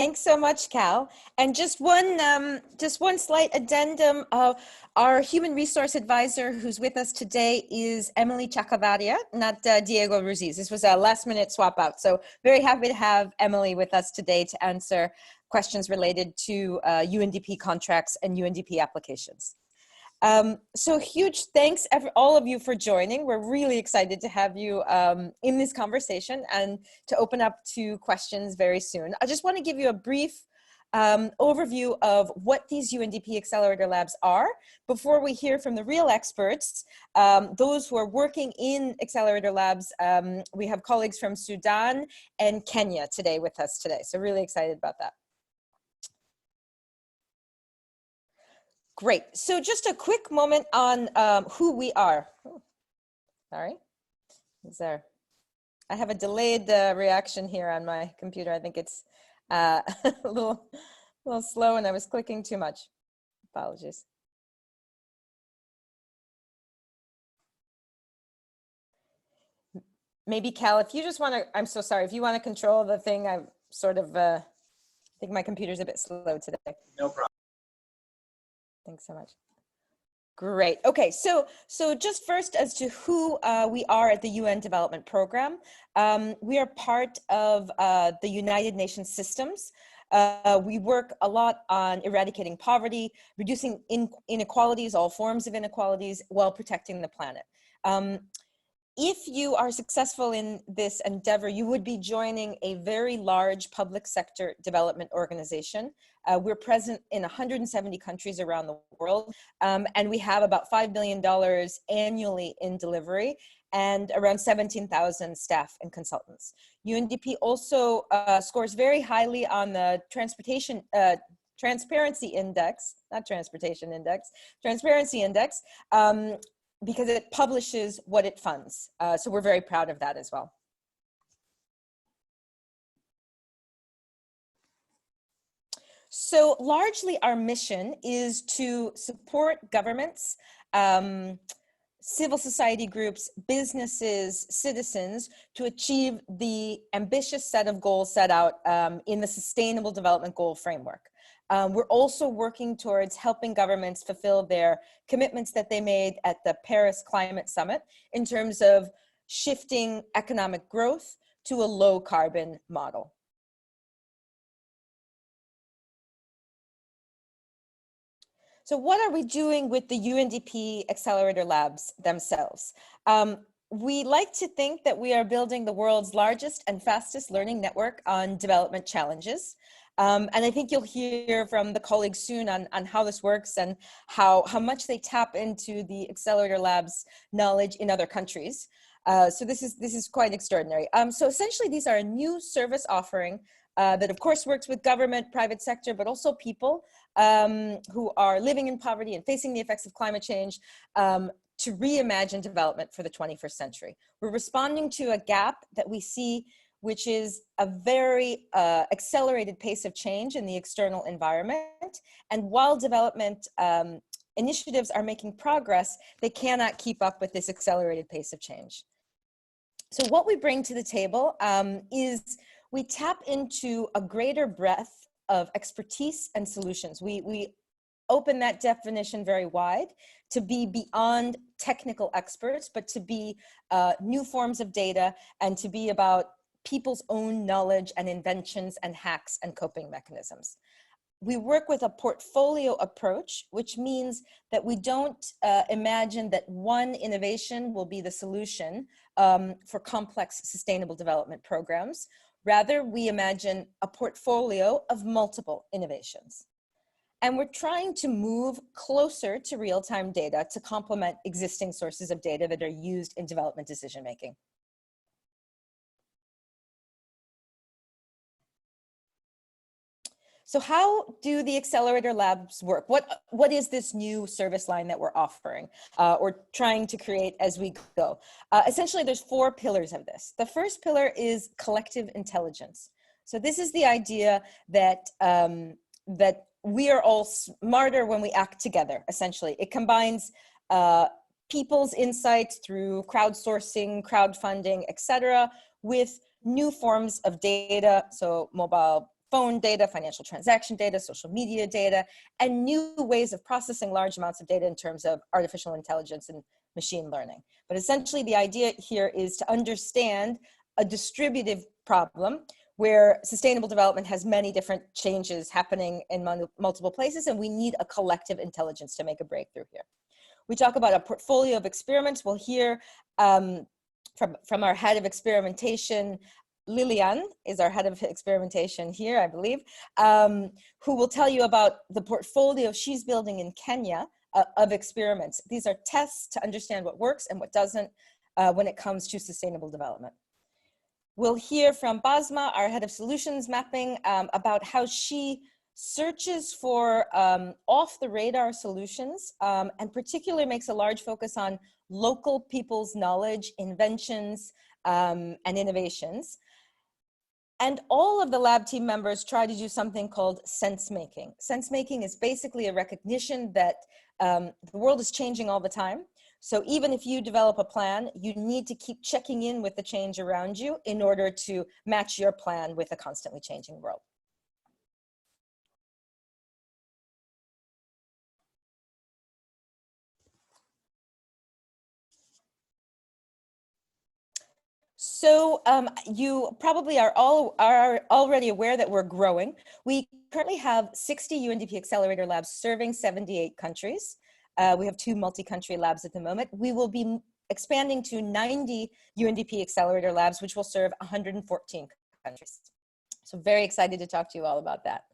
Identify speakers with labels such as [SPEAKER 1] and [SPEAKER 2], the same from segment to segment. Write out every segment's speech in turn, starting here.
[SPEAKER 1] Thanks so much, Cal. And just one slight addendum. Our human resource advisor who's with us today is Emily Chakravarria, not Diego Ruiz. This was a last minute swap out. So very happy to have Emily with us today to answer questions related to UNDP contracts and UNDP applications. So huge thanks all of you for joining. We're really excited to have you in this conversation and to open up to questions very soon. I just want to give you a brief overview of what these UNDP Accelerator Labs are before we hear from the real experts, those who are working in Accelerator Labs. We have colleagues from Sudan and Kenya today with us today. So really excited about that. Great. So just a quick moment on who we are. Oh, sorry. I have a delayed reaction here on my computer. I think it's a little slow and I was clicking too much. Apologies. Maybe Cal, if you just want to, I'm so sorry, if you want to control the thing, I sort of, I think my computer's a bit slow today.
[SPEAKER 2] No problem.
[SPEAKER 1] Thanks so much. Great. Okay, so just first as to who we are at the UN Development Program. We are part of the United Nations systems. We work a lot on eradicating poverty, reducing inequalities, all forms of inequalities, while protecting the planet. If you are successful in this endeavor, you would be joining a very large public sector development organization. We're present in 170 countries around the world, and we have about $5 billion annually in delivery and around 17,000 staff and consultants. UNDP also scores very highly on the Transparency Index, not Transportation Index, Transparency Index, because it publishes what it funds. So we're very proud of that as well. So largely our mission is to support governments, civil society groups, businesses, citizens to achieve the ambitious set of goals set out in the Sustainable Development Goal Framework. We're also working towards helping governments fulfill their commitments that they made at the Paris Climate Summit in terms of shifting economic growth to a low carbon model. So what are we doing with the UNDP Accelerator Labs themselves? We like to think that we are building the world's largest and fastest learning network on development challenges. And I think you'll hear from the colleagues soon on how this works and how much they tap into the Accelerator Labs knowledge in other countries. So this is quite extraordinary. So essentially these are a new service offering that of course works with government, private sector, but also people who are living in poverty and facing the effects of climate change to reimagine development for the 21st century. We're responding to a gap that we see, which is a very accelerated pace of change in the external environment. And while development initiatives are making progress, they cannot keep up with this accelerated pace of change. So what we bring to the table is we tap into a greater breadth of expertise and solutions. We open that definition very wide to be beyond technical experts, but to be new forms of data and to be about people's own knowledge and inventions and hacks and coping mechanisms. We work with a portfolio approach, which means that we don't imagine that one innovation will be the solution for complex sustainable development programs. Rather, we imagine a portfolio of multiple innovations. And we're trying to move closer to real-time data to complement existing sources of data that are used in development decision-making. So how do the Accelerator Labs work? What is this new service line that we're offering or trying to create as we go? Essentially, there's 4 pillars of this. The first pillar is collective intelligence. So this is the idea that, that we are all smarter when we act together, essentially. It combines people's insights through crowdsourcing, crowdfunding, et cetera, with new forms of data, so mobile phone data, financial transaction data, social media data, and new ways of processing large amounts of data in terms of artificial intelligence and machine learning. But essentially the idea here is to understand a distributive problem where sustainable development has many different changes happening in multiple places, and we need a collective intelligence to make a breakthrough here. We talk about a portfolio of experiments. We'll hear from our head of experimentation, Lilian is our head of experimentation here, I believe, who will tell you about the portfolio she's building in Kenya of experiments. These are tests to understand what works and what doesn't when it comes to sustainable development. We'll hear from Basma, our head of solutions mapping, about how she searches for off-the-radar solutions and particularly makes a large focus on local people's knowledge, inventions, and innovations. And all of the lab team members try to do something called sense-making. Sense-making is basically a recognition that the world is changing all the time. So even if you develop a plan, you need to keep checking in with the change around you in order to match your plan with a constantly changing world. So you probably are already aware that we're growing. We currently have 60 UNDP Accelerator Labs serving 78 countries. We have 2 multi-country labs at the moment. We will be expanding to 90 UNDP Accelerator Labs, which will serve 114 countries. So very excited to talk to you all about that.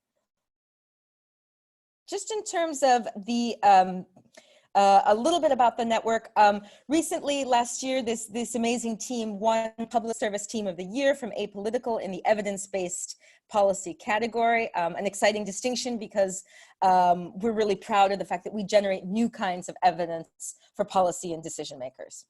[SPEAKER 1] Just in terms of the a little bit about the network. Recently, last year, this amazing team won Public Service Team of the Year from Apolitical in the evidence-based policy category. An exciting distinction because we're really proud of the fact that we generate new kinds of evidence for policy and decision makers.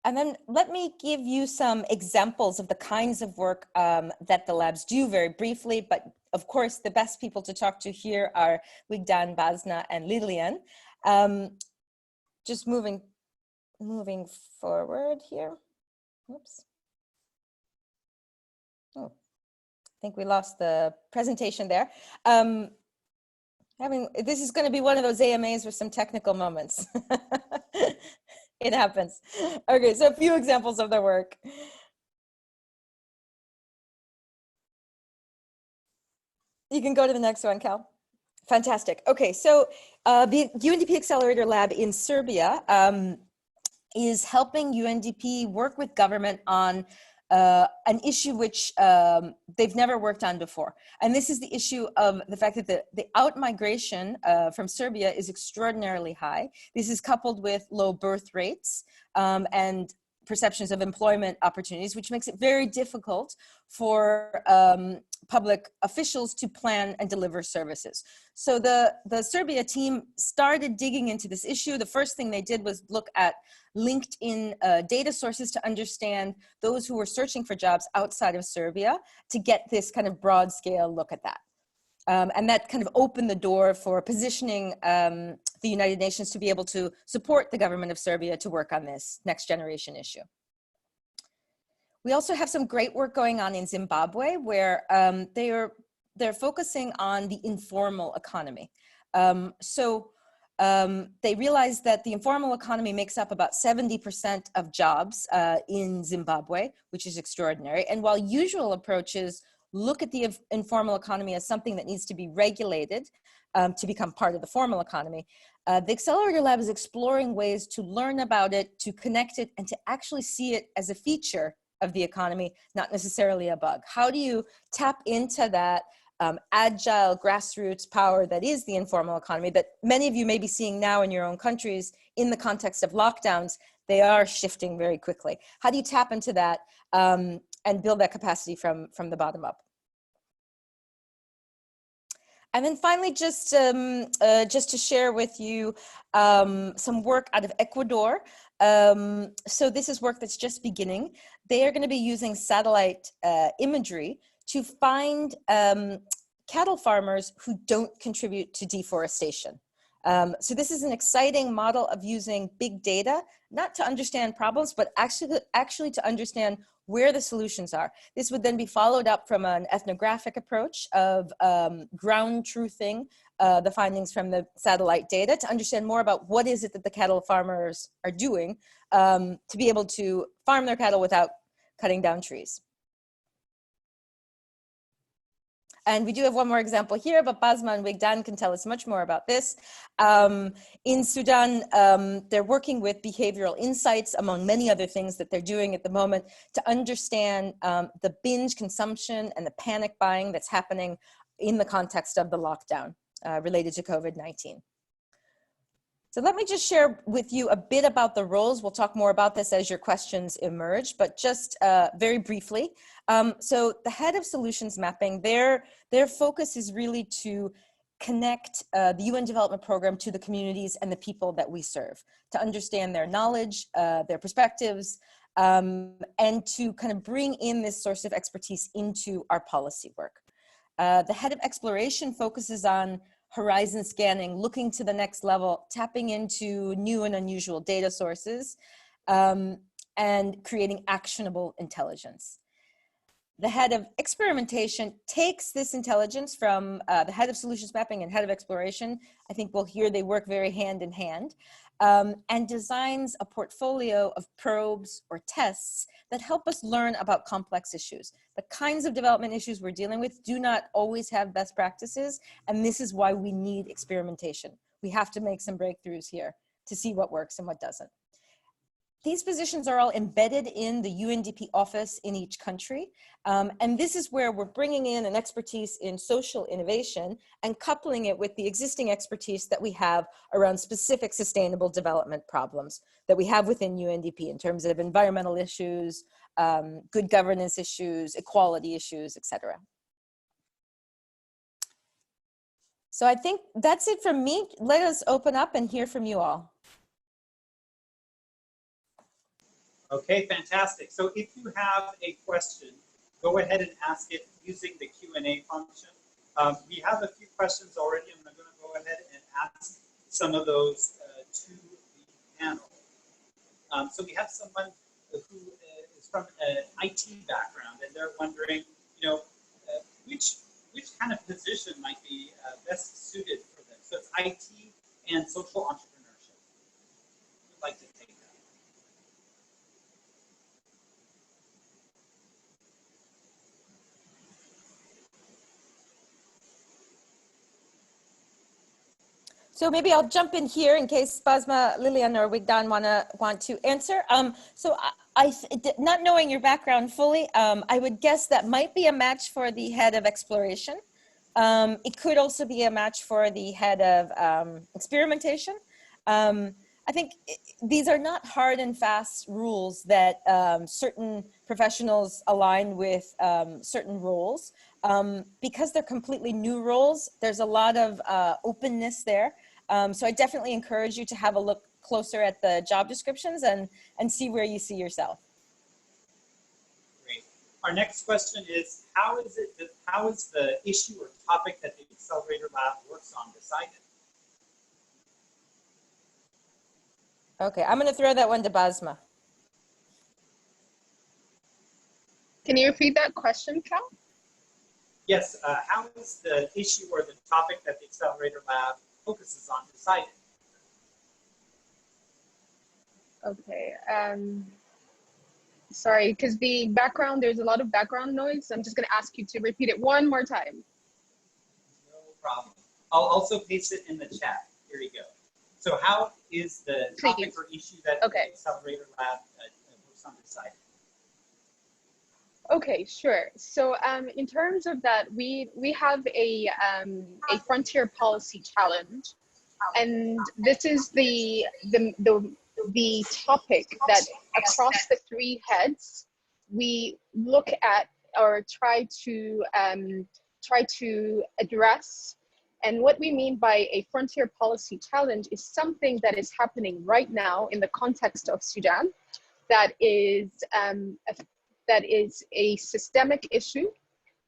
[SPEAKER 1] And then let me give you some examples of the kinds of work that the labs do very briefly, but of course, the best people to talk to here are Wigdan, Basna, and Lilian. Just moving forward here. Oops. Oh, I think we lost the presentation there. This is going to be one of those AMAs with some technical moments. It happens. Okay, so a few examples of their work. You can go to the next one, Cal. Fantastic. Okay, so the UNDP Accelerator Lab in Serbia is helping UNDP work with government on an issue which they've never worked on before. And this is the issue of the fact that the out-migration from Serbia is extraordinarily high. This is coupled with low birth rates and perceptions of employment opportunities, which makes it very difficult for public officials to plan and deliver services. So the Serbia team started digging into this issue. The first thing they did was look at LinkedIn data sources to understand those who were searching for jobs outside of Serbia to get this kind of broad scale look at that. And that kind of opened the door for positioning the United Nations to be able to support the government of Serbia to work on this next generation issue. We also have some great work going on in Zimbabwe where they're focusing on the informal economy. They realized that the informal economy makes up about 70% of jobs in Zimbabwe, which is extraordinary. And while usual approaches look at the informal economy as something that needs to be regulated to become part of the formal economy, the Accelerator Lab is exploring ways to learn about it, to connect it, and to actually see it as a feature of the economy, not necessarily a bug. How do you tap into that agile grassroots power that is the informal economy that many of you may be seeing now in your own countries in the context of lockdowns? They are shifting very quickly. How do you tap into that and build that capacity from the bottom up? And then finally, just to share with you some work out of Ecuador. So this is work that's just beginning. They are going to be using satellite imagery to find cattle farmers who don't contribute to deforestation. So this is an exciting model of using big data, not to understand problems, but actually to understand where the solutions are. This would then be followed up from an ethnographic approach of ground truthing the findings from the satellite data to understand more about what is it that the cattle farmers are doing to be able to farm their cattle without cutting down trees. And we do have one more example here, but Basma and Wigdan can tell us much more about this. In Sudan, they're working with behavioral insights, among many other things that they're doing at the moment, to understand the binge consumption and the panic buying that's happening in the context of the lockdown related to COVID-19. So let me just share with you a bit about the roles. We'll talk more about this as your questions emerge, but just very briefly. So the head of solutions mapping, their focus is really to connect the UN Development Program to the communities and the people that we serve, to understand their knowledge, their perspectives, and to kind of bring in this source of expertise into our policy work. The head of exploration focuses on horizon scanning, looking to the next level, tapping into new and unusual data sources, and creating actionable intelligence. The head of experimentation takes this intelligence from the head of solutions mapping and head of exploration. I think we'll hear they work very hand in hand, and designs a portfolio of probes or tests that help us learn about complex issues. The kinds of development issues we're dealing with do not always have best practices, and this is why we need experimentation. We have to make some breakthroughs here to see what works and what doesn't. These positions are all embedded in the UNDP office in each country. And this is where we're bringing in an expertise in social innovation and coupling it with the existing expertise that we have around specific sustainable development problems that we have within UNDP in terms of environmental issues, good governance issues, equality issues, etc. So I think that's it from me. Let us open up and hear from you all.
[SPEAKER 2] Okay, fantastic. So if you have a question, go ahead and ask it using the Q&A function. We have a few questions already, and I'm going to go ahead and ask some of those to the panel. So we have someone who is from an IT background, and they're wondering, you know, which kind of position might be best suited for them. So it's IT and social entrepreneurship. I'd like to take that.
[SPEAKER 1] So maybe I'll jump in here in case Basma, Lilian, or Wigdan want to answer. So not knowing your background fully, I would guess that might be a match for the head of exploration. It could also be a match for the head of experimentation. I think these are not hard and fast rules that certain professionals align with certain roles. Because they're completely new roles, there's a lot of openness there. So I definitely encourage you to have a look closer at the job descriptions and see where you see yourself.
[SPEAKER 2] Great. Our next question is, how is the issue or topic that the Accelerator Lab works on decided?
[SPEAKER 1] Okay, I'm going to throw that one to Basma.
[SPEAKER 3] Can you repeat that question, Cal?
[SPEAKER 2] Yes, how is the issue or the topic that the Accelerator Lab focuses on decided?
[SPEAKER 3] Okay, sorry, because the background, there's a lot of background noise. I'm just going to ask you to repeat it one more time.
[SPEAKER 2] No problem. I'll also paste it in the chat. Here you go. So how is the topic or issue that the Accelerator Lab works on decided?
[SPEAKER 3] Okay, sure. So in terms of that, we have a frontier policy challenge, and this is the topic that across the three heads we look at or try to address. And what we mean by a frontier policy challenge is something that is happening right now in the context of Sudan that is a systemic issue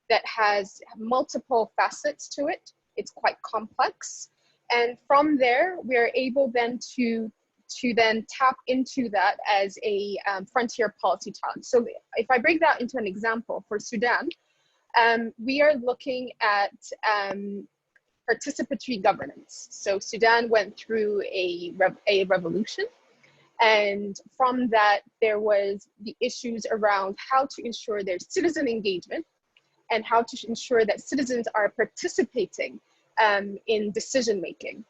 [SPEAKER 3] that has multiple facets to it. It's quite complex. And from there, we are able then to to then tap into that as a frontier policy challenge. So if I break that into an example for Sudan, we are looking at participatory governance. So Sudan went through a revolution, and from that there was the issues around how to ensure there's citizen engagement and how to ensure that citizens are participating in decision making.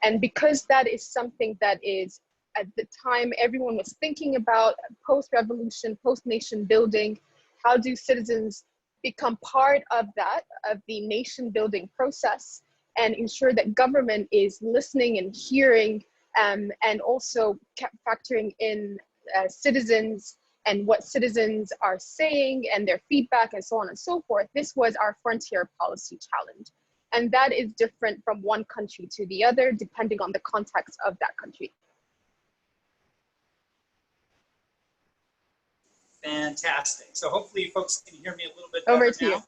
[SPEAKER 3] And because that is something that is at the time everyone was thinking about, post-revolution, post-nation building, how do citizens become part of that, of the nation building process, and ensure that government is listening and hearing, and also factoring in citizens and what citizens are saying and their feedback and so on and so forth. This was our frontier policy challenge. And that is different from one country to the other, depending on the context of that country.
[SPEAKER 2] Fantastic. So hopefully folks can hear me a little bit
[SPEAKER 3] better
[SPEAKER 2] better
[SPEAKER 3] Over to
[SPEAKER 2] now.
[SPEAKER 3] you.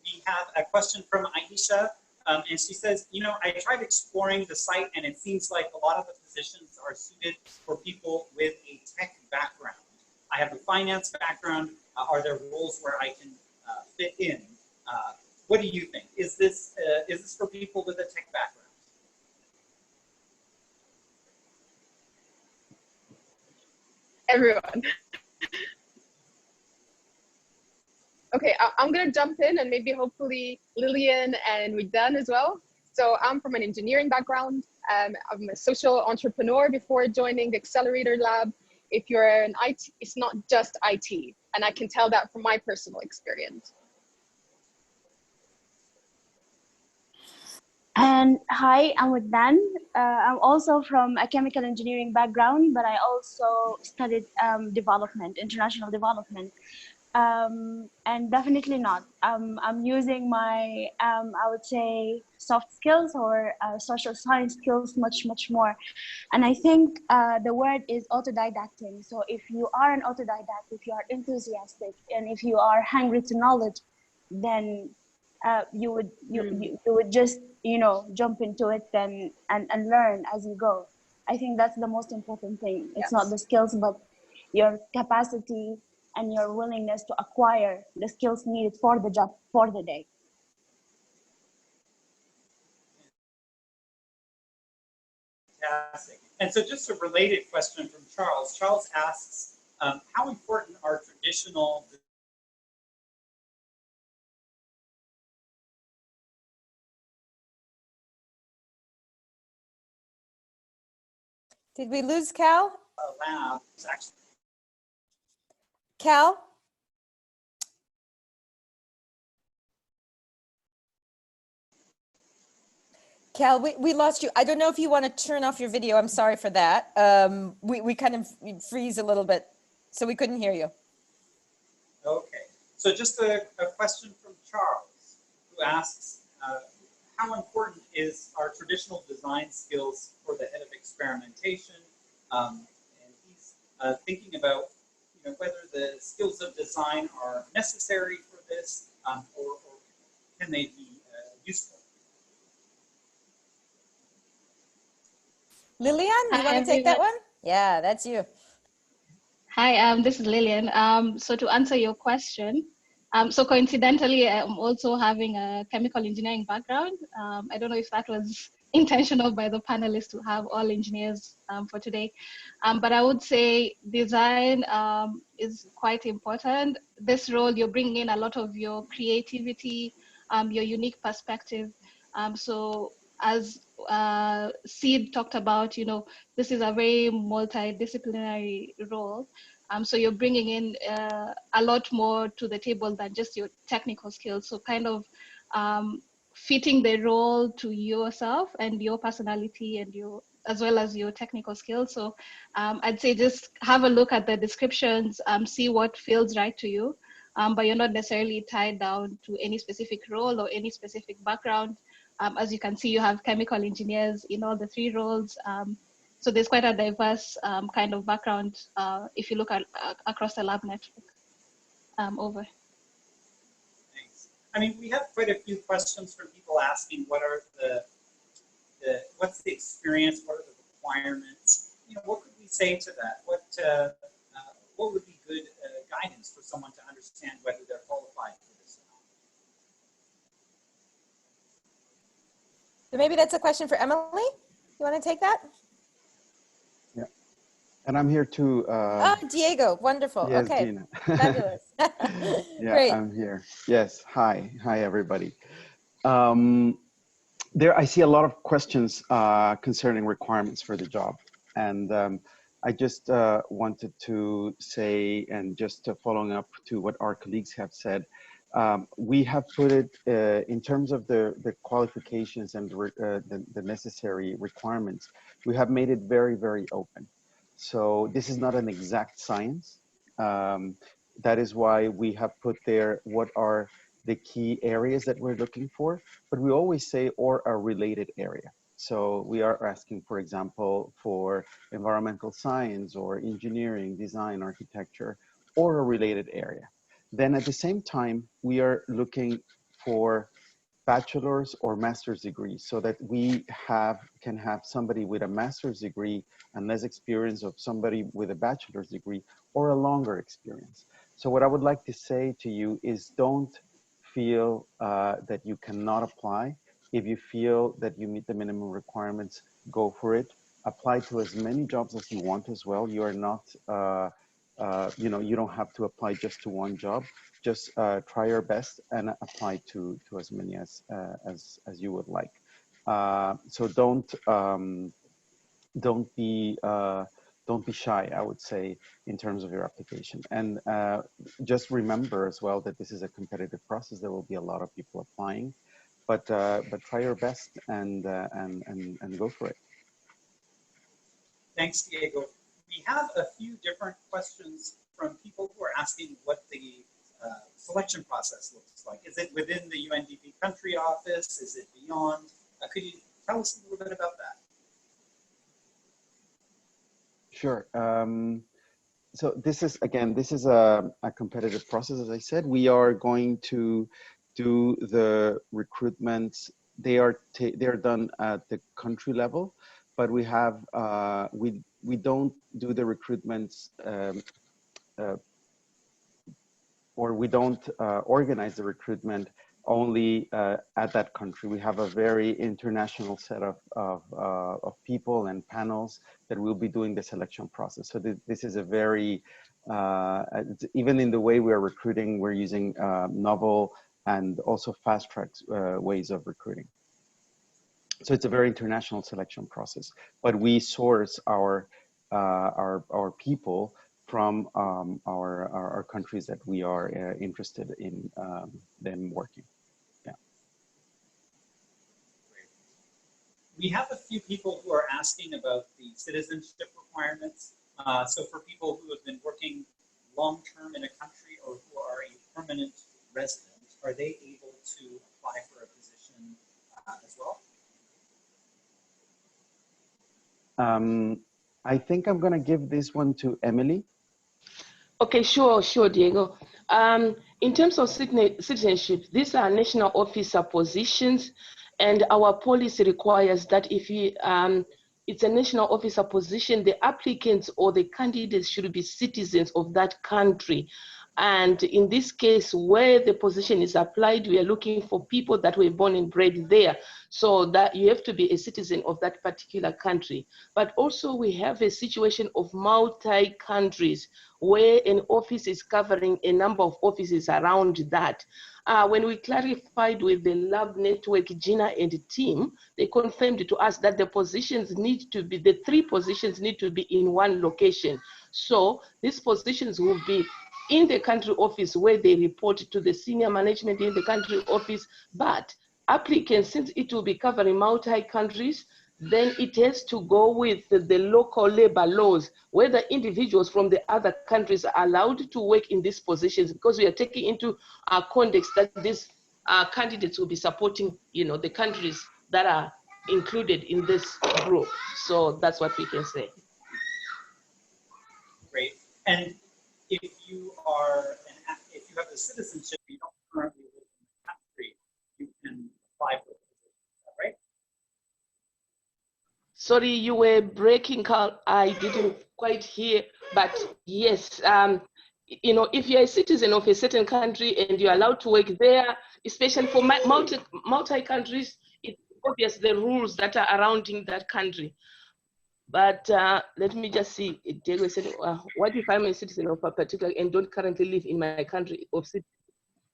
[SPEAKER 2] We have a question from Aisha, and she says, you know, I tried exploring the site and it seems like a lot of the positions are suited for people with a tech background. I have a finance background. Are there roles where I can fit in? What do you think? Is this for people with a tech background?
[SPEAKER 3] Everyone. Okay, I'm gonna jump in, and maybe hopefully Lillian and Wigdan as well. So I'm from an engineering background. I'm a social entrepreneur before joining the Accelerator Lab. If you're an IT, it's not just IT, and I can tell that from my personal experience.
[SPEAKER 4] And hi, I'm Wigdan. I'm also from a chemical engineering background, but I also studied development, international development. And definitely not. I'm using my, I would say, soft skills or social science skills much more. And I think the word is autodidacting. So if you are an autodidact, if you are enthusiastic, and if you are hungry to knowledge, then you would just, you know, jump into it and learn as you go. I think that's the most important thing. It's not the skills, but your capacity and your willingness to acquire the skills needed for the job for the day.
[SPEAKER 2] Fantastic. And so just a related question from Charles. Charles asks, how important are traditional
[SPEAKER 1] Did we lose Cal?
[SPEAKER 2] labs actually?
[SPEAKER 1] Cal? Cal, we lost you. I don't know if you want to turn off your video. I'm sorry for that. We kind of freeze a little bit, so we couldn't hear you.
[SPEAKER 2] Okay. So just a question from Charles, who asks, how important are traditional design skills for the head of experimentation? And he's thinking about, you know, whether the skills of design are necessary for this, or can they be useful?
[SPEAKER 1] Lillian, you want to take that one? Yeah, that's you.
[SPEAKER 5] Hi, this is Lillian. So to answer your question, so coincidentally, I'm also having a chemical engineering background. I don't know if that was intentional by the panelists to have all engineers for today, but I would say design is quite important. This role, you're bringing in a lot of your creativity, your unique perspective. So as Sid talked about, you know, this is a very multidisciplinary role. So you're bringing in a lot more to the table than just your technical skills. So kind of fitting the role to yourself and your personality and your, as well as your technical skills. So I'd say just have a look at the descriptions, see what feels right to you, but you're not necessarily tied down to any specific role or any specific background. As you can see, you have chemical engineers in all the three roles. So there's quite a diverse kind of background if you look at across the lab network. Over.
[SPEAKER 2] Thanks. I mean, we have quite a few questions from people asking what are what's the experience, what are the requirements. What could we say to that? What would be good guidance for someone to understand whether they're qualified for this or not?
[SPEAKER 1] So maybe that's a question for Emily. You want to take that?
[SPEAKER 6] Yeah, and I'm here to.
[SPEAKER 1] Oh, Diego, wonderful.
[SPEAKER 6] Yes,
[SPEAKER 1] Okay,
[SPEAKER 6] Gina.
[SPEAKER 1] fabulous.
[SPEAKER 6] Yeah,
[SPEAKER 1] Great.
[SPEAKER 6] I'm here. Yes, hi, everybody. I see a lot of questions concerning requirements for the job, and I just wanted to say, and just following up to what our colleagues have said, we have put it in terms of the qualifications and the necessary requirements. We have made it very, very open. So this is not an exact science. That is why we have put there what are the key areas that we're looking for, but we always say or a related area. So we are asking, for example, for environmental science or engineering, design, architecture, or a related area. Then at the same time, we are looking for bachelor's or master's degrees so that we can have somebody with a master's degree and less experience of somebody with a bachelor's degree or a longer experience. So what I would like to say to you is don't feel that you cannot apply. If you feel that you meet the minimum requirements, go for it. Apply to as many jobs as you want as well. You are not, you don't have to apply just to one job. Just try your best and apply to as many as you would like. So don't be shy, I would say, in terms of your application. And just remember as well that this is a competitive process. There will be a lot of people applying, but try your best and go for it.
[SPEAKER 2] Thanks, Diego. We have a few different questions from people who are asking what the selection process looks like. Is it within the UNDP country office? Is it beyond? Could you tell us a little bit about that?
[SPEAKER 6] Sure. So this is a competitive process. As I said, we are going to do the recruitments. They are done at the country level, but we have we don't do the recruitments or we don't organize the recruitment only at that country. We have a very international set of people and panels that will be doing the selection process. So this is a very, even in the way we are recruiting, we're using novel and also fast track ways of recruiting. So it's a very international selection process, but we source our people from our countries that we are interested in them working. Yeah.
[SPEAKER 2] Great. We have a few people who are asking about the citizenship requirements. So for people who have been working long-term in a country or who are a permanent resident, are they able to apply for a position as well?
[SPEAKER 6] I think I'm going to give this one to Emily.
[SPEAKER 7] Okay, sure, Diego. In terms of citizenship, these are national officer positions, and our policy requires that if it's a national officer position, the applicants or the candidates should be citizens of that country. And in this case, where the position is applied, we are looking for people that were born and bred there. So that you have to be a citizen of that particular country. But also we have a situation of multi-countries where an office is covering a number of offices around that. When we clarified with the lab network, Gina and team, they confirmed to us that the positions need to be, the 3 positions need to be in one location. So these positions will be in the country office where they report to the senior management in the country office, but applicants, since it will be covering multi-countries, then it has to go with the local labor laws, whether individuals from the other countries are allowed to work in these positions, because we are taking into our context that these candidates will be supporting, the countries that are included in this group. So that's what we can say.
[SPEAKER 2] Great. And if you have the citizenship, you don't currently live in the country, you can apply for the position. Is that right?
[SPEAKER 7] Sorry, you were breaking, Carl. I didn't quite hear, but yes, you know, if you're a citizen of a certain country and you're allowed to work there, especially for multi countries, it's obvious the rules that are surrounding that country. But let me just see. Diego said, what if I'm a citizen of a particular and don't currently live in my country of citizen?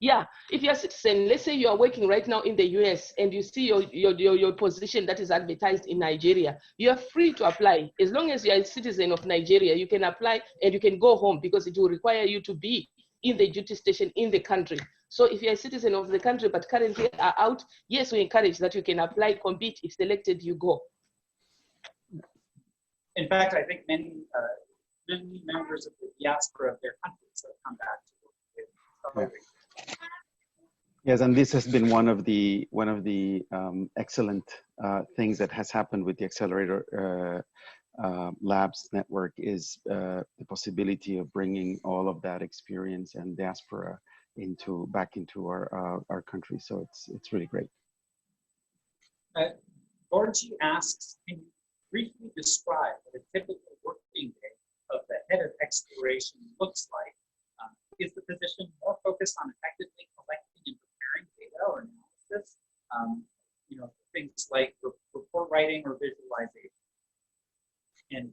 [SPEAKER 7] Yeah, if you're a citizen, let's say you are working right now in the US and you see your position that is advertised in Nigeria, you are free to apply. As long as you're a citizen of Nigeria, you can apply and you can go home because it will require you to be in the duty station in the country. So if you're a citizen of the country but currently are out, yes, we encourage that you can apply, compete. If selected, you go.
[SPEAKER 2] In fact, I think many members of the diaspora of their countries have come back to work with Accelerator.
[SPEAKER 6] Yes, and this has been one of the excellent things that has happened with the Accelerator Labs network is the possibility of bringing all of that experience and diaspora back into our country. So it's really great.
[SPEAKER 2] Borgi asks, can you briefly describe what a typical working day of the head of exploration looks like? Is the position more focused on effectively collecting and preparing data or analysis? You know, things like report writing or visualization. And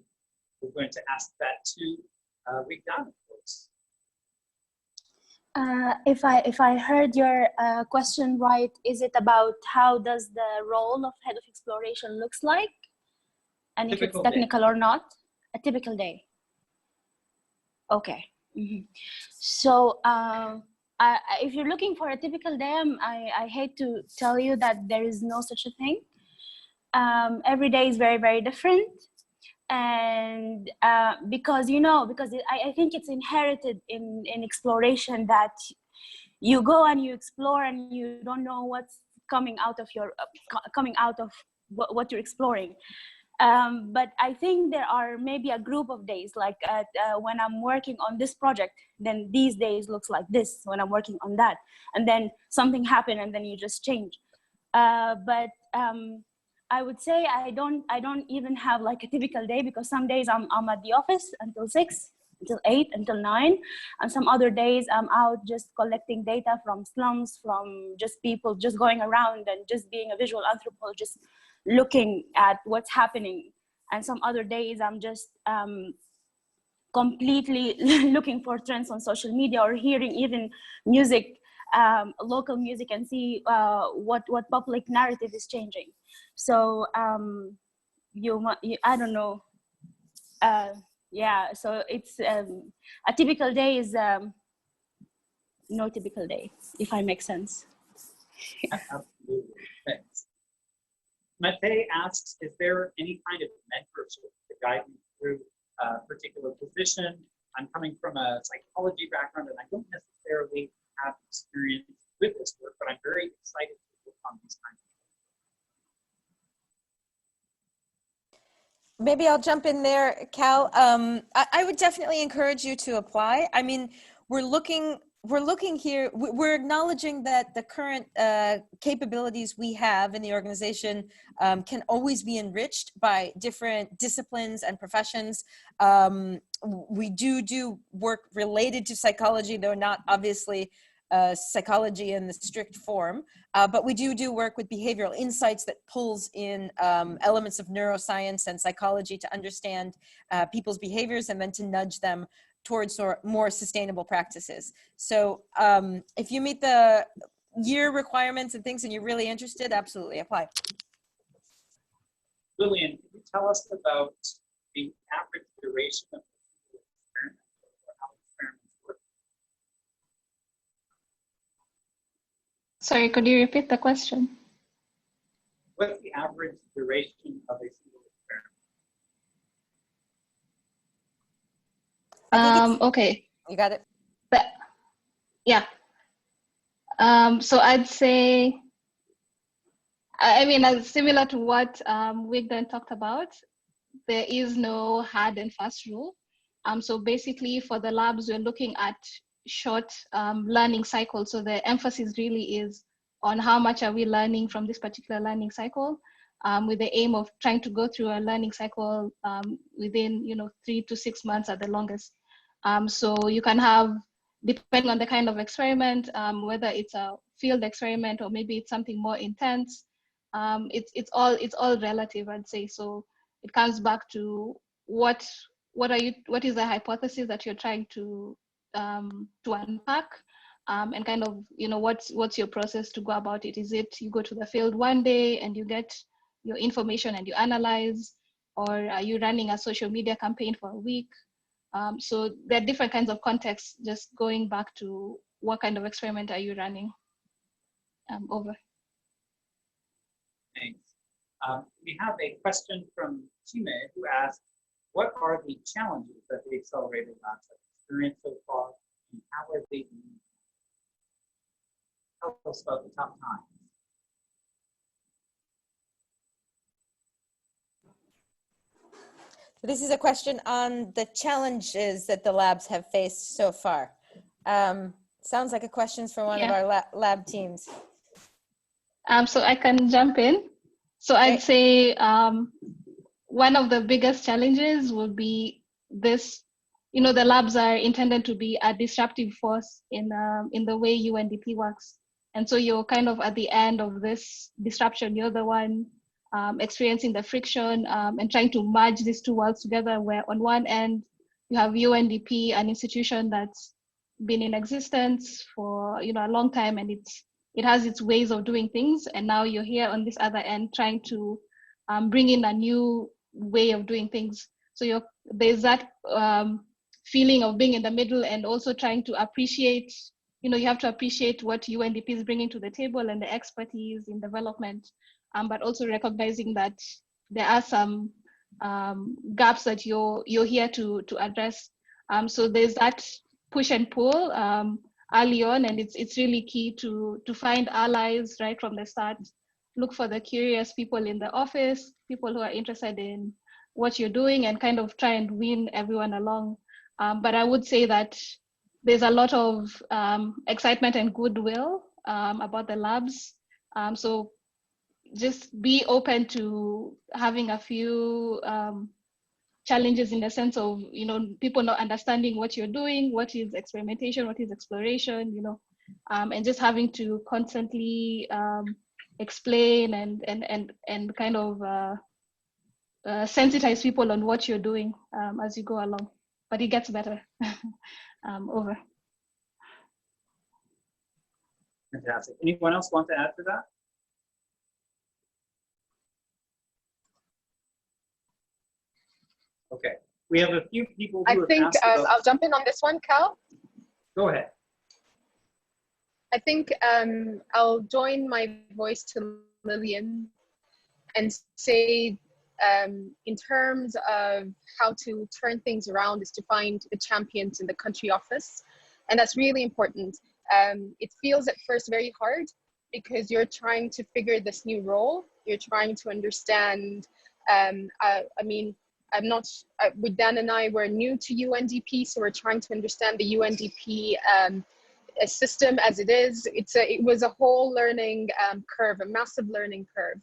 [SPEAKER 2] we're going to ask that to Rigdan, of course.
[SPEAKER 4] If I heard your question right, is it about how does the role of head of exploration looks like, and if it's technical or not? A typical day. Okay. Mm-hmm. So if you're looking for a typical day, I hate to tell you that there is no such a thing. Every day is very, very different. And because I think it's inherited in exploration that you go and you explore and you don't know what's coming out of what you're exploring. But I think there are maybe a group of days, like when I'm working on this project, then these days looks like this when I'm working on that, and then something happened and then you just change. But I would say I don't even have like a typical day, because some days I'm at the office until 6, until 8, until 9, and some other days I'm out just collecting data from slums, from just people just going around and just being a visual anthropologist, looking at what's happening. And some other days I'm just completely looking for trends on social media, or hearing even music, local music, and see what public narrative is changing. So I don't know. Yeah, so it's a typical day is no typical day, if I make sense.
[SPEAKER 2] Absolutely, thanks. Mate asks, is there any kind of mentorship to guide me through a particular position? I'm coming from a psychology background and I don't necessarily have experience with this work, but I'm very excited to work on these kinds of things.
[SPEAKER 1] Maybe I'll jump in there, Cal. I would definitely encourage you to apply. I mean, we're looking here, we're acknowledging that the current capabilities we have in the organization can always be enriched by different disciplines and professions. We do work related to psychology, though not obviously psychology in the strict form, but we do work with behavioral insights that pulls in elements of neuroscience and psychology to understand people's behaviors and then to nudge them towards more sustainable practices. So if you meet the year requirements and things and you're really interested, absolutely apply.
[SPEAKER 2] Lillian, can you tell us about the average duration of the experiment, or how experiments work?
[SPEAKER 5] Sorry, could you repeat the question?
[SPEAKER 2] What's the average duration of a single experiment?
[SPEAKER 5] Okay.
[SPEAKER 1] You got it?
[SPEAKER 5] Yeah. So I'd say, I mean, similar to what Wigden talked about, there is no hard and fast rule. So basically for the labs, we're looking at short learning cycles. So the emphasis really is on how much are we learning from this particular learning cycle. with the aim of trying to go through a learning cycle within 3 to 6 months at the longest. So you can have, depending on the kind of experiment, whether it's a field experiment or maybe it's something more intense, it's all relative, I'd say. So it comes back to what is the hypothesis that you're trying to unpack, and kind of what's your process to go about it. Is it you go to the field one day and you get your information and you analyze, or are you running a social media campaign for a week? So there are different kinds of contexts, just going back to what kind of experiment are you running. Over.
[SPEAKER 2] Thanks. We have a question from Chime, who asked, what are the challenges that the Accelerator Labs have experienced so far, and how are they doing? Tell us about the tough times.
[SPEAKER 1] This is a question on the challenges that the labs have faced so far. Sounds like a question for one of our lab teams.
[SPEAKER 5] So I can jump in. So I'd say one of the biggest challenges would be this, the labs are intended to be a disruptive force in the way UNDP works. And so you're kind of at the end of this disruption. You're the one experiencing the friction and trying to merge these two worlds together, where on one end, you have UNDP, an institution that's been in existence for a long time, and it has its ways of doing things. And now you're here on this other end trying to bring in a new way of doing things. So there's that feeling of being in the middle, and also trying to appreciate, you have to appreciate what UNDP is bringing to the table and the expertise in development, but also recognizing that there are some gaps that you're here to address. So there's that push and pull early on, and it's really key to find allies right from the start. Look for the curious people in the office, people who are interested in what you're doing, and kind of try and win everyone along. But I would say that there's a lot of excitement and goodwill about the labs. So just be open to having a few challenges in the sense of, people not understanding what you're doing, what is experimentation, what is exploration, and just having to constantly explain and kind of sensitize people on what you're doing as you go along. But it gets better. Over.
[SPEAKER 2] Fantastic. Anyone else want to add to that? Okay, we have a few people who have asked about...
[SPEAKER 3] I'll jump in on this one, Cal.
[SPEAKER 2] Go ahead.
[SPEAKER 3] I think I'll join my voice to Lillian and say, in terms of how to turn things around, is to find the champions in the country office. And that's really important. It feels at first very hard because you're trying to figure this new role. You're trying to understand, with Dan and I, we're new to UNDP, so we're trying to understand the UNDP system as it is. It was a whole learning curve, a massive learning curve.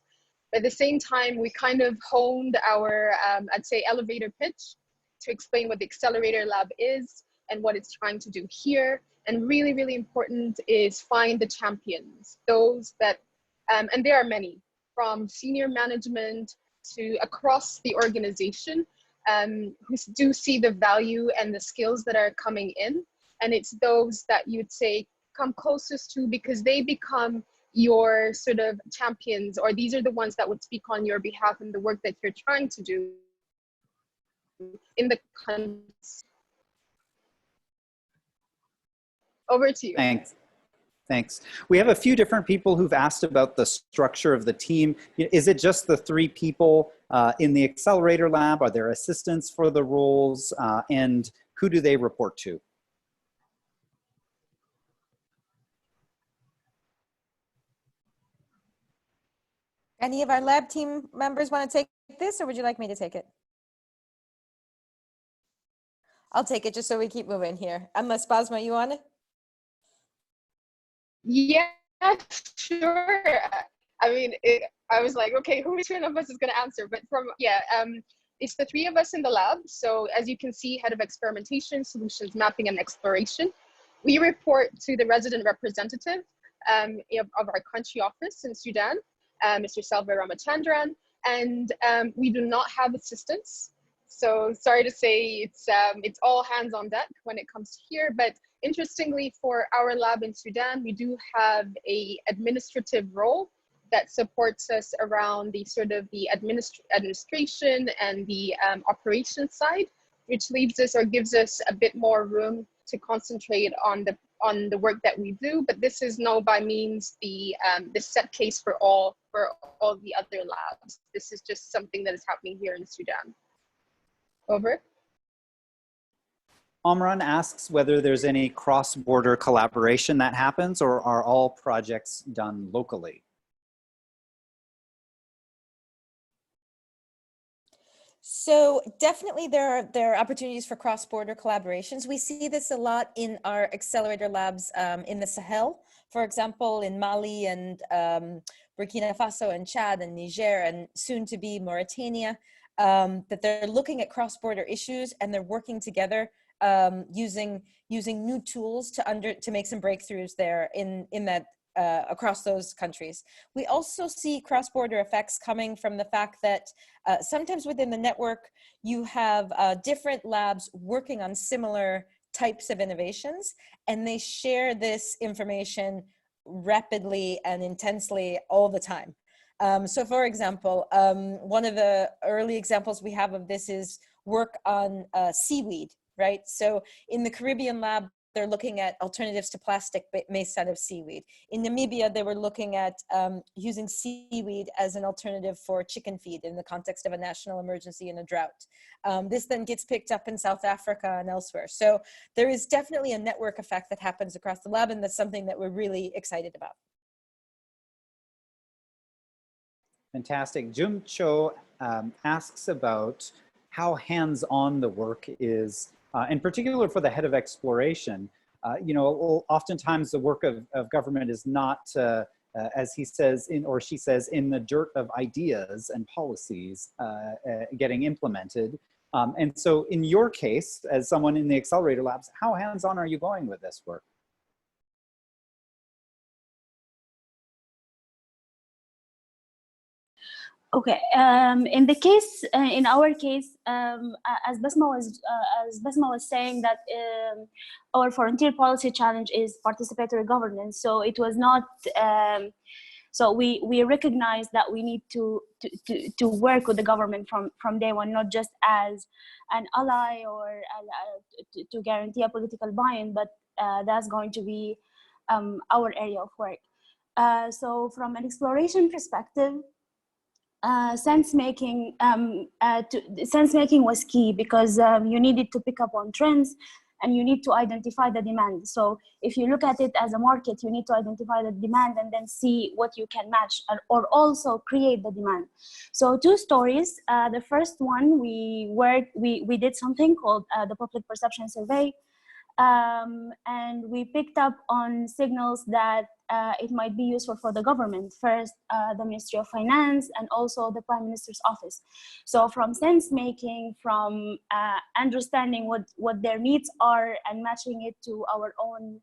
[SPEAKER 3] But at the same time, we kind of honed our, I'd say, elevator pitch to explain what the Accelerator Lab is and what it's trying to do here. And really, really important is find the champions, those that, and there are many, from senior management to across the organization, who do see the value and the skills that are coming in. And it's those that you'd say come closest to, because they become your sort of champions, or these are the ones that would speak on your behalf in the work that you're trying to do in the country. Over to you.
[SPEAKER 8] Thanks. We have a few different people who've asked about the structure of the team. Is it just the 3 people in the Accelerator Lab? Are there assistants for the roles? And who do they report to?
[SPEAKER 1] Any of our lab team members want to take this, or would you like me to take it? I'll take it just so we keep moving here. Unless Basma, you want it?
[SPEAKER 3] Yeah, sure. I mean, I was like, okay, which one of us is going to answer? But it's the three of us in the lab. So as you can see, head of experimentation, solutions mapping, and exploration. We report to the resident representative of our country office in Sudan, Mr. Salva Ramachandran, and we do not have assistants. So sorry to say, it's all hands on deck when it comes to here. But interestingly, for our lab in Sudan, we do have a administrative role that supports us around the sort of the administration and the operations side, which leaves us or gives us a bit more room to concentrate on the work that we do. But this is no by means the set case for all the other labs. This is just something that is happening here in Sudan. Over.
[SPEAKER 8] Omran asks whether there's any cross-border collaboration that happens, or are all projects done locally?
[SPEAKER 1] So definitely there are opportunities for cross-border collaborations. We see this a lot in our accelerator labs in the Sahel, for example, in Mali and Burkina Faso and Chad and Niger and soon to be Mauritania, that they're looking at cross-border issues and they're working together using new tools to make some breakthroughs there in that across those countries. We also see cross-border effects coming from the fact that sometimes within the network, you have different labs working on similar types of innovations, and they share this information rapidly and intensely all the time. So for example, one of the early examples we have of this is work on seaweed, right? So in the Caribbean lab, they're looking at alternatives to plastic made out of seaweed. In Namibia, they were looking at using seaweed as an alternative for chicken feed in the context of a national emergency and a drought. This then gets picked up in South Africa and elsewhere. So there is definitely a network effect that happens across the lab, and that's something that we're really excited about.
[SPEAKER 8] Fantastic. Jung Cho asks about how hands-on the work is, in particular for the head of exploration. Oftentimes the work of government is not, as he says, or she says, in the dirt of ideas and policies getting implemented. And so in your case, as someone in the Accelerator Labs, how hands-on are you going with this work?
[SPEAKER 4] Okay. In our case, as Basma was saying, that our frontier policy challenge is participatory governance. So it was not. So we recognize that we need to work with the government from day one, not just as an ally or to guarantee a political buy-in, but that's going to be our area of work. So from an exploration perspective, sense making was key, because you needed to pick up on trends and you need to identify the demand. So if you look at it as a market, you need to identify the demand and then see what you can match, or also create the demand. So two stories. The first one, we did something called the public perception survey. And we picked up on signals that it might be useful for the government. First, the Ministry of Finance, and also the Prime Minister's office. So from sense making, from understanding what their needs are and matching it to our own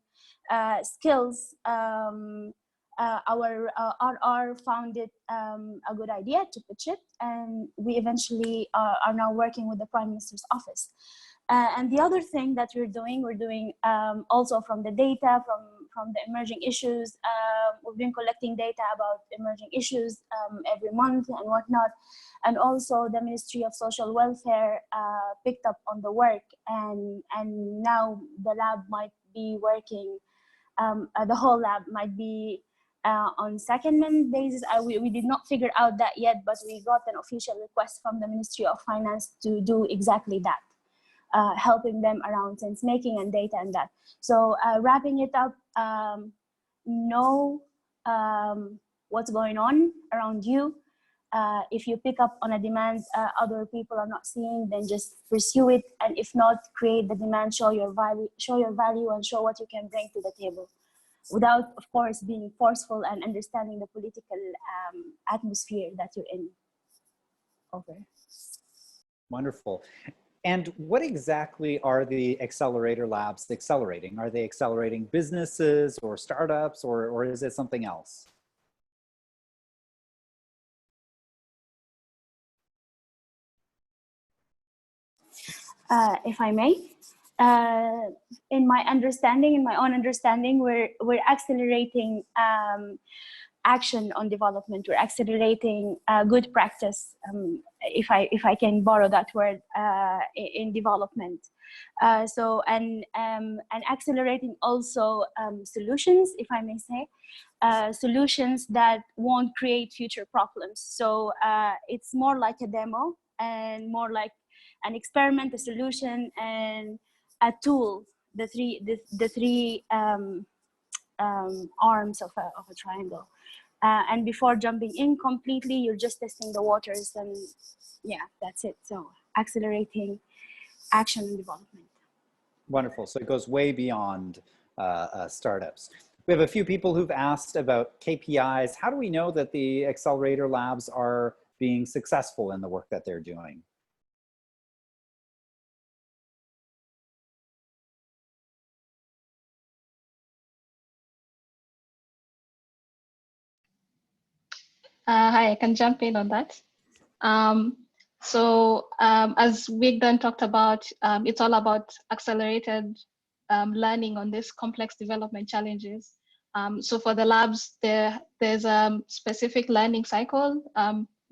[SPEAKER 4] skills, our RR found it a good idea to pitch it, and we eventually are now working with the Prime Minister's office. And the other thing that we're doing also from the data, from the emerging issues. We've been collecting data about emerging issues every month and whatnot. And also the Ministry of Social Welfare picked up on the work, and now the lab might be working, the whole lab might be on secondment basis. We did not figure out that yet, but we got an official request from the Ministry of Finance to do exactly that. Helping them around sense making and data and that. So wrapping it up, know what's going on around you. If you pick up on a demand other people are not seeing, then just pursue it. And if not, create the demand, show your value, and show what you can bring to the table. without, of course, being forceful and understanding the political atmosphere that you're in. Over.
[SPEAKER 8] Wonderful. And what exactly are the Accelerator Labs accelerating? Are they accelerating businesses or startups, or is it something else?
[SPEAKER 4] If I may, in my own understanding, we're accelerating action on development. We're accelerating good practice, if I can borrow that word, in development. And accelerating also solutions, if I may say, solutions that won't create future problems. So it's more like a demo and more like an experiment, a solution, and a tool. The three arms of a triangle. And before jumping in completely, you're just testing the waters, and yeah, that's it. So accelerating action and development.
[SPEAKER 8] Wonderful. So it goes way beyond startups. We have a few people who've asked about KPIs. How do we know that the Accelerator Labs are being successful in the work that they're doing?
[SPEAKER 5] Hi, I can jump in on that. As Wigden talked about, it's all about accelerated learning on these complex development challenges. So for the labs, there's a specific learning cycle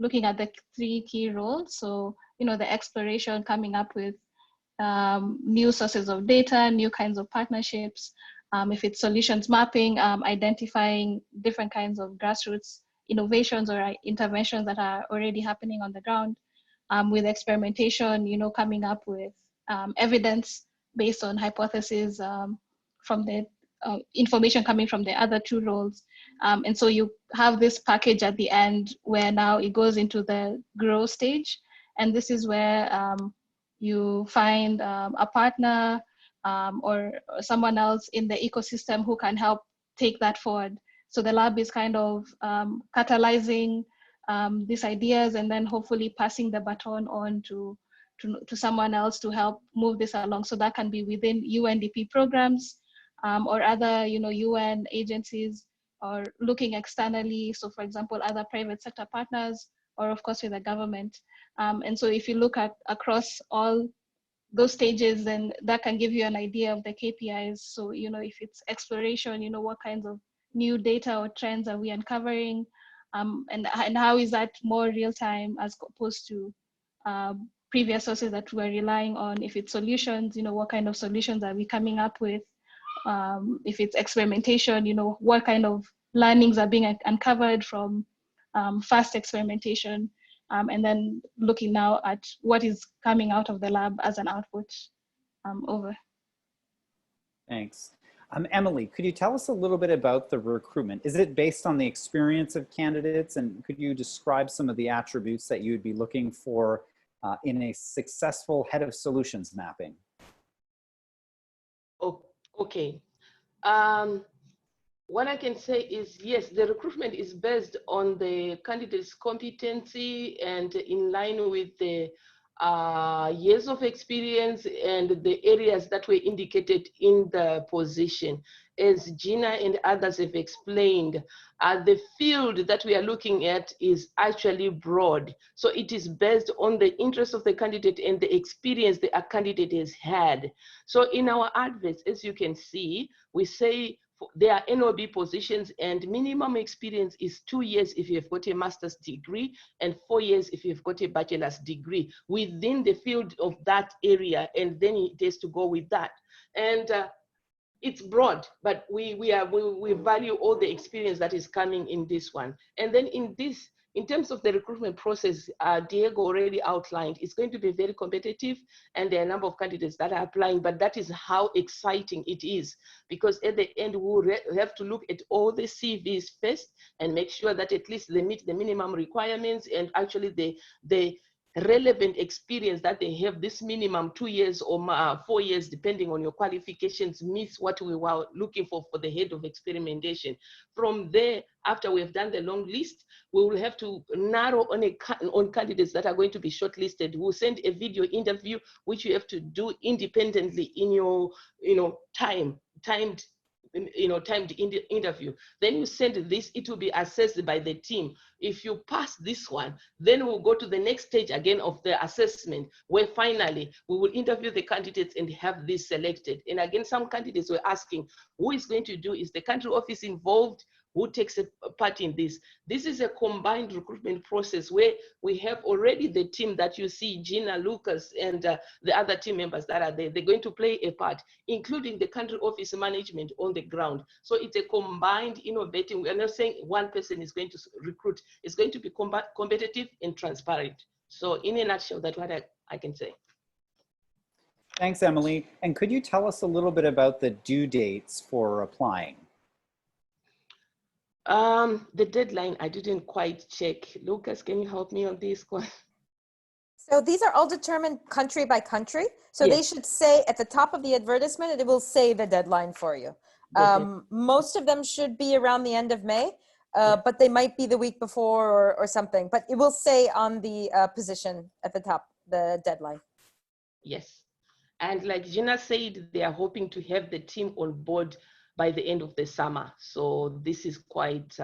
[SPEAKER 5] looking at the 3 key roles. So, the exploration, coming up with new sources of data, new kinds of partnerships. If it's solutions mapping, identifying different kinds of grassroots innovations or interventions that are already happening on the ground. With experimentation, coming up with evidence based on hypotheses from the information coming from the other 2 roles. And so you have this package at the end where now it goes into the grow stage. And this is where you find a partner or someone else in the ecosystem who can help take that forward. So the lab is kind of catalyzing these ideas and then hopefully passing the baton on to someone else to help move this along. So that can be within UNDP programs or other UN agencies, or looking externally. So for example, other private sector partners, or of course with the government. And so if you look at across all those stages, then that can give you an idea of the KPIs. So, if it's exploration, what kinds of new data or trends are we uncovering? And how is that more real time as opposed to previous sources that we're relying on? If it's solutions, what kind of solutions are we coming up with? If it's experimentation, what kind of learnings are being uncovered from fast experimentation? And then looking now at what is coming out of the lab as an output. Over.
[SPEAKER 8] Thanks. Emily, could you tell us a little bit about the recruitment? Is it based on the experience of candidates? And could you describe some of the attributes that you would be looking for in a successful head of solutions mapping?
[SPEAKER 7] Oh, okay. What I can say is, yes, the recruitment is based on the candidate's competency and in line with the years of experience and the areas that were indicated in the position. As Gina and others have explained, the field that we are looking at is actually broad. So it is based on the interest of the candidate and the experience the candidate has had. So in our adverts, as you can see, we say there are NOB positions and minimum experience is 2 years if you've got a master's degree and 4 years if you've got a bachelor's degree within the field of that area, and then it has to go with that. And it's broad, but we value all the experience that is coming in this one. And then in terms of the recruitment process, Diego already outlined, it's going to be very competitive and there are a number of candidates that are applying, but that is how exciting it is, because at the end, we'll have to look at all the CVs first and make sure that at least they meet the minimum requirements and actually relevant experience that they have, this minimum 2 years or 4 years, depending on your qualifications, meets what we were looking for the head of experimentation. From there, after we have done the long list, we will have to narrow on candidates that are going to be shortlisted. We'll send a video interview, which you have to do independently in your, timed interview. Then you send this, it will be assessed by the team. If you pass this one, then we'll go to the next stage again of the assessment, where finally we will interview the candidates and have this selected. And again, some candidates were asking, who is going to do, is the country office involved? Who takes a part in this? This is a combined recruitment process where we have already the team that you see, Gina, Lucas, and the other team members that are there. They're going to play a part, including the country office management on the ground. So it's a combined innovating. We're not saying one person is going to recruit. It's going to be competitive and transparent. So in a nutshell, that's what I can say.
[SPEAKER 8] Thanks, Emily. And could you tell us a little bit about the due dates for applying?
[SPEAKER 7] The deadline, I didn't quite check. Lucas, can you help me on this one?
[SPEAKER 1] So these are all determined country by country. So
[SPEAKER 7] Yes.
[SPEAKER 1] they should say at the top of the advertisement, it will say the deadline for you. Most of them should be around the end of May, but they might be the week before or something. But it will say on the position at the top, the deadline.
[SPEAKER 7] Yes. And like Gina said, they are hoping to have the team on board by the end of the summer. So this is quite,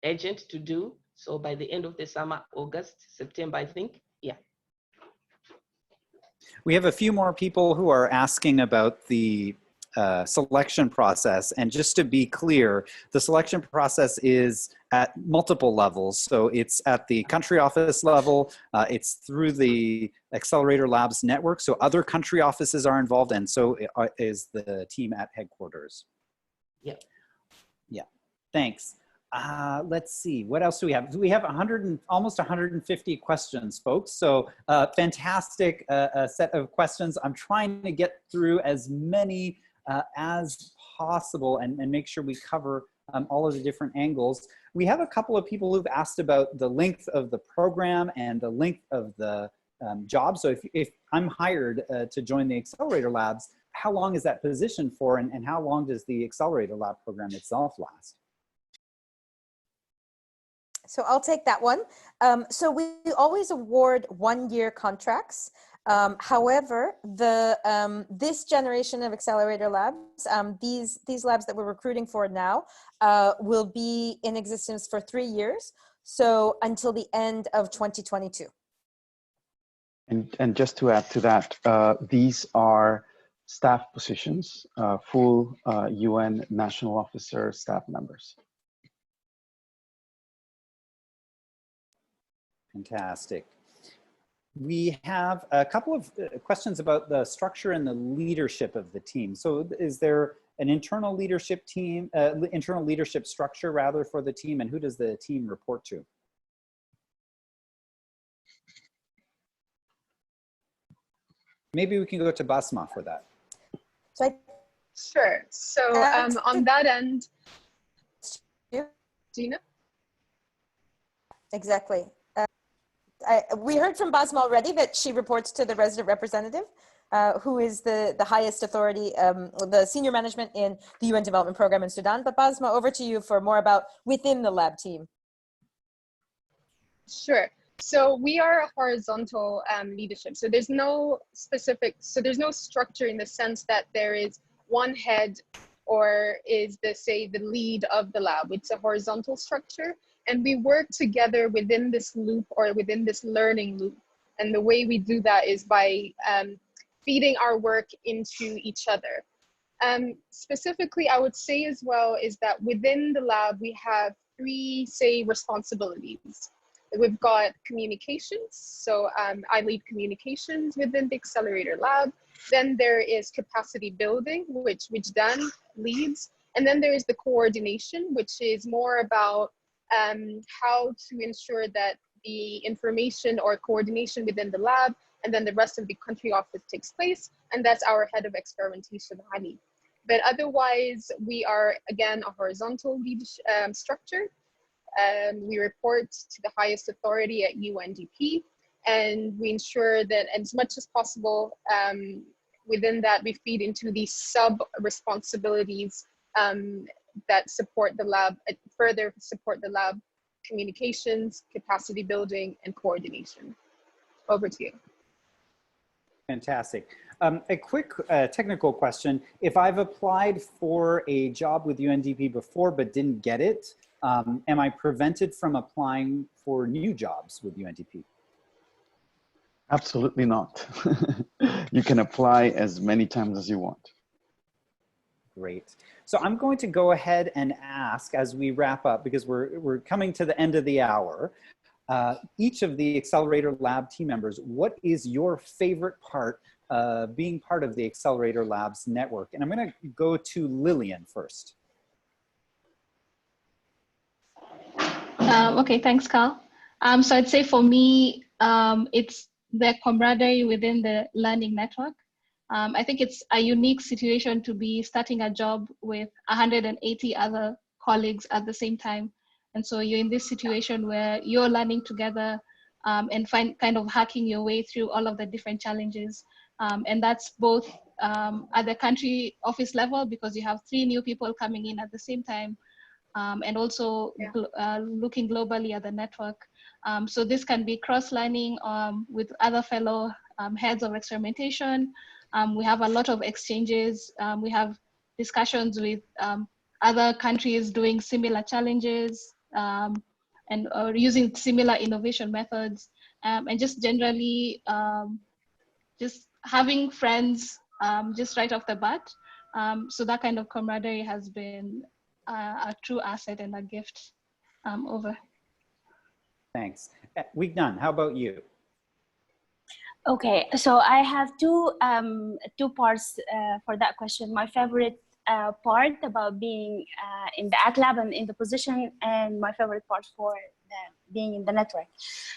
[SPEAKER 7] urgent to do. So by the end of the summer, August, September, I think, yeah.
[SPEAKER 8] We have a few more people who are asking about the selection process. And just to be clear, the selection process is at multiple levels. So it's at the country office level, it's through the Accelerator Labs network. So other country offices are involved, and so is the team at headquarters.
[SPEAKER 7] Yeah.
[SPEAKER 8] Yeah, thanks. Let's see, what else do we have? We have almost 150 questions, folks. So fantastic set of questions. I'm trying to get through as many as possible and make sure we cover all of the different angles. We have a couple of people who've asked about the length of the program and the length of the job. So if I'm hired to join the Accelerator Labs, how long is that position for, and how long does the Accelerator Lab program itself last?
[SPEAKER 1] So I'll take that one. So we always award 1-year contracts. However, this generation of Accelerator Labs, these labs that we're recruiting for now, will be in existence for 3 years. So until the end of 2022.
[SPEAKER 6] And just to add to that, these are staff positions, full UN national officer staff members.
[SPEAKER 8] Fantastic. We have a couple of questions about the structure and the leadership of the team. So is there an internal leadership team, internal leadership structure rather for the team, and who does the team report to? Maybe we can go to Basma for that.
[SPEAKER 3] Sure. So on that end, Gina?
[SPEAKER 1] Exactly. We heard from Basma already that she reports to the resident representative, who is the highest authority, the senior management in the UN Development Program in Sudan. But Basma, over to you for more about within the lab team.
[SPEAKER 3] Sure. So we are a horizontal leadership. So there's no there's no structure in the sense that there is one head or is the lead of the lab. It's a horizontal structure. And we work together within this loop or within this learning loop. And the way we do that is by feeding our work into each other. Specifically, I would say as well is that within the lab, we have 3, responsibilities. We've got communications. So I lead communications within the Accelerator Lab. Then there is capacity building, which Dan leads. And then there is the coordination, which is more about how to ensure that the information or coordination within the lab and then the rest of the country office takes place. And that's our head of experimentation, Hani. But otherwise, we are, again, a horizontal leadership structure. We report to the highest authority at UNDP. and we ensure that as much as possible within that we feed into these sub responsibilities that support the lab, further support the lab communications, capacity building, and coordination. Over to you.
[SPEAKER 8] Fantastic. A quick technical question. If I've applied for a job with UNDP before but didn't get it, am I prevented from applying for new jobs with UNDP?
[SPEAKER 6] Absolutely not. You can apply as many times as you want.
[SPEAKER 8] Great. So I'm going to go ahead and ask as we wrap up, because we're coming to the end of the hour, each of the Accelerator Lab team members, what is your favorite part being part of the Accelerator Labs network? And I'm going to go to Lillian first.
[SPEAKER 5] Okay, thanks, Carl. So I'd say for me, it's the camaraderie within the learning network. I think it's a unique situation to be starting a job with 180 other colleagues at the same time. And so you're in this situation where you're learning together and kind of hacking your way through all of the different challenges. And that's both at the country office level, because you have 3 new people coming in at the same time, and also looking globally at the network. So this can be cross-learning with other fellow heads of experimentation. We have a lot of exchanges. We have discussions with other countries doing similar challenges and using similar innovation methods, and just generally just having friends just right off the bat. So that kind of camaraderie has been a true asset and a gift. Over.
[SPEAKER 8] Thanks. Wignan, how about you?
[SPEAKER 4] Okay, so I have two parts for that question. My favorite part about being in the ACT lab and in the position, and my favorite part for being in the network.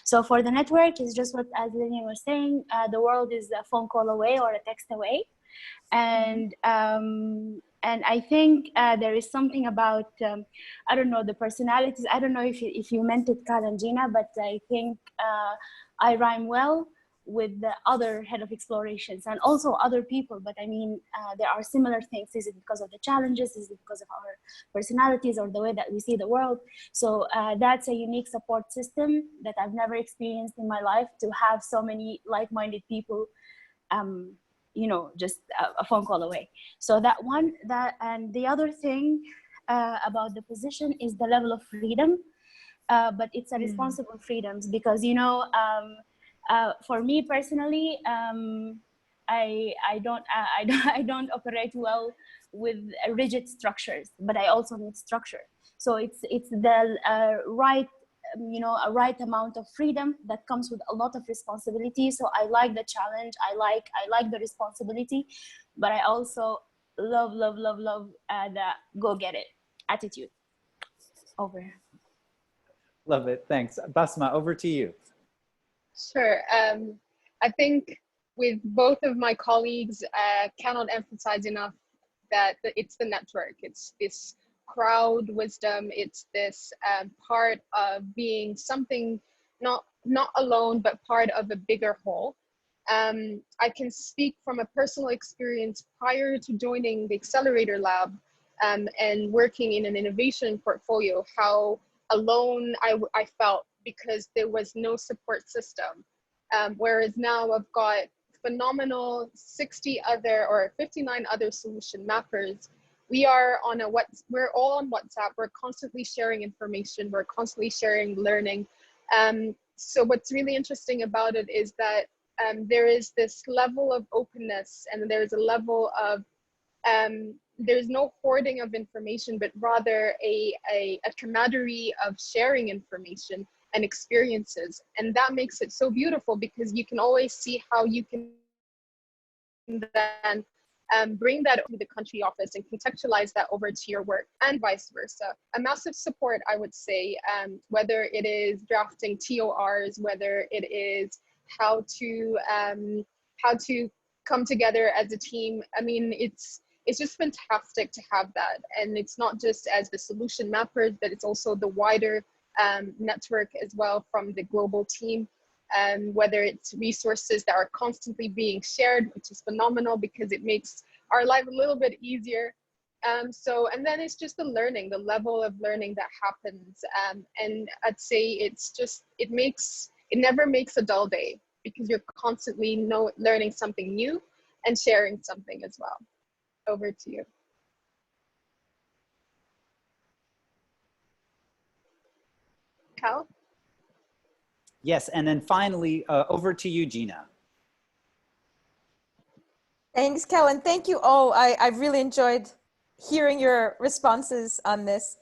[SPEAKER 4] So for the network, is just what, as Lillian was saying, the world is a phone call away or a text away. And I think there is something about, I don't know, the personalities. I don't know if you meant it, Carl and Gina, but I think I rhyme well with the other head of explorations and also other people. But I mean, there are similar things. Is it because of the challenges? Is it because of our personalities or the way that we see the world? So that's a unique support system that I've never experienced in my life, to have so many like-minded people you know, just a phone call away. So that one, and the other thing about the position is the level of freedom, but it's a responsible freedoms, because, you know, for me personally, I don't operate well with rigid structures, but I also need structure. So it's the right, you know, a right amount of freedom that comes with a lot of responsibility. So I like the challenge, I like the responsibility, but I also love the go get it attitude. Over.
[SPEAKER 8] Love it, thanks. Basma, over to you.
[SPEAKER 3] Sure. I think with both of my colleagues, cannot emphasize enough that it's the network. It's this crowd wisdom. It's this part of being something not alone, but part of a bigger whole. I can speak from a personal experience prior to joining the Accelerator Lab and working in an innovation portfolio, how alone I felt because there was no support system. Whereas now I've got phenomenal 60 other or 59 other solution mappers. We are on we're all on WhatsApp. We're constantly sharing information. We're constantly sharing learning. So what's really interesting about it is that there is this level of openness, and there's a level of, there's no hoarding of information, but rather a camaraderie of sharing information and experiences. And that makes it so beautiful, because you can always see how you can then bring that to the country office and contextualize that over to your work, and vice versa. A massive support, I would say, whether it is drafting TORs, whether it is how to come together as a team. I mean, it's just fantastic to have that. And it's not just as the solution mappers, but it's also the wider network as well from the global team. whether it's resources that are constantly being shared, which is phenomenal because it makes our life a little bit easier. And then it's just the learning, the level of learning that happens. And I'd say it never makes a dull day because you're constantly learning something new and sharing something as well. Over to you. Cal?
[SPEAKER 8] Yes, and then finally, over to you, Gina.
[SPEAKER 1] Thanks, Cal, and thank you all. I've really enjoyed hearing your responses on this.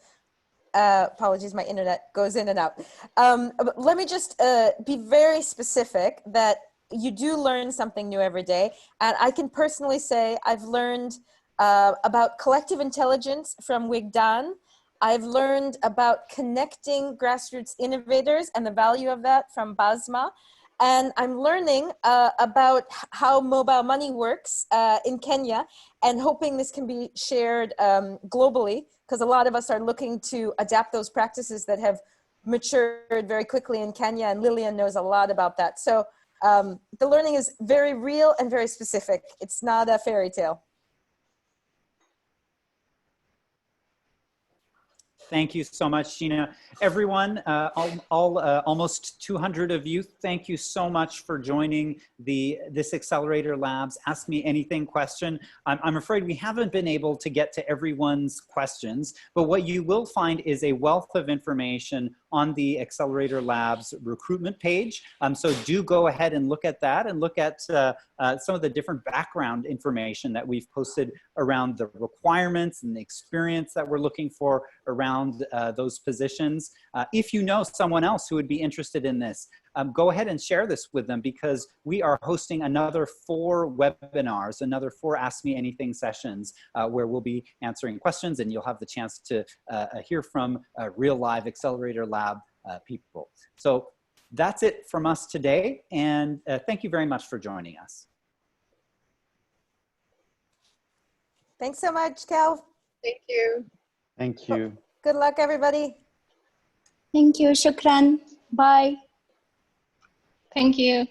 [SPEAKER 1] Apologies, my internet goes in and out. But let me just be very specific that you do learn something new every day. And I can personally say I've learned about collective intelligence from Wigdan. I've learned about connecting grassroots innovators and the value of that from Basma. And I'm learning about how mobile money works in Kenya, and hoping this can be shared globally, because a lot of us are looking to adapt those practices that have matured very quickly in Kenya, and Lillian knows a lot about that. So the learning is very real and very specific. It's not a fairy tale.
[SPEAKER 8] Thank you so much, Gina. Everyone, almost 200 of you, thank you so much for joining this Accelerator Labs Ask Me Anything question. I'm afraid we haven't been able to get to everyone's questions, but what you will find is a wealth of information on the Accelerator Labs recruitment page. So do go ahead and look at that, and look at some of the different background information that we've posted around the requirements and the experience that we're looking for around those positions. If you know someone else who would be interested in this, go ahead and share this with them, because we are hosting another 4 webinars, another 4 Ask Me Anything sessions where we'll be answering questions, and you'll have the chance to hear from real live Accelerator Lab people. So that's it from us today, and thank you very much for joining us.
[SPEAKER 1] Thanks so much, Cal.
[SPEAKER 3] Thank you.
[SPEAKER 6] Thank you.
[SPEAKER 1] Good luck, everybody.
[SPEAKER 4] Thank you. Shukran. Bye.
[SPEAKER 5] Thank you.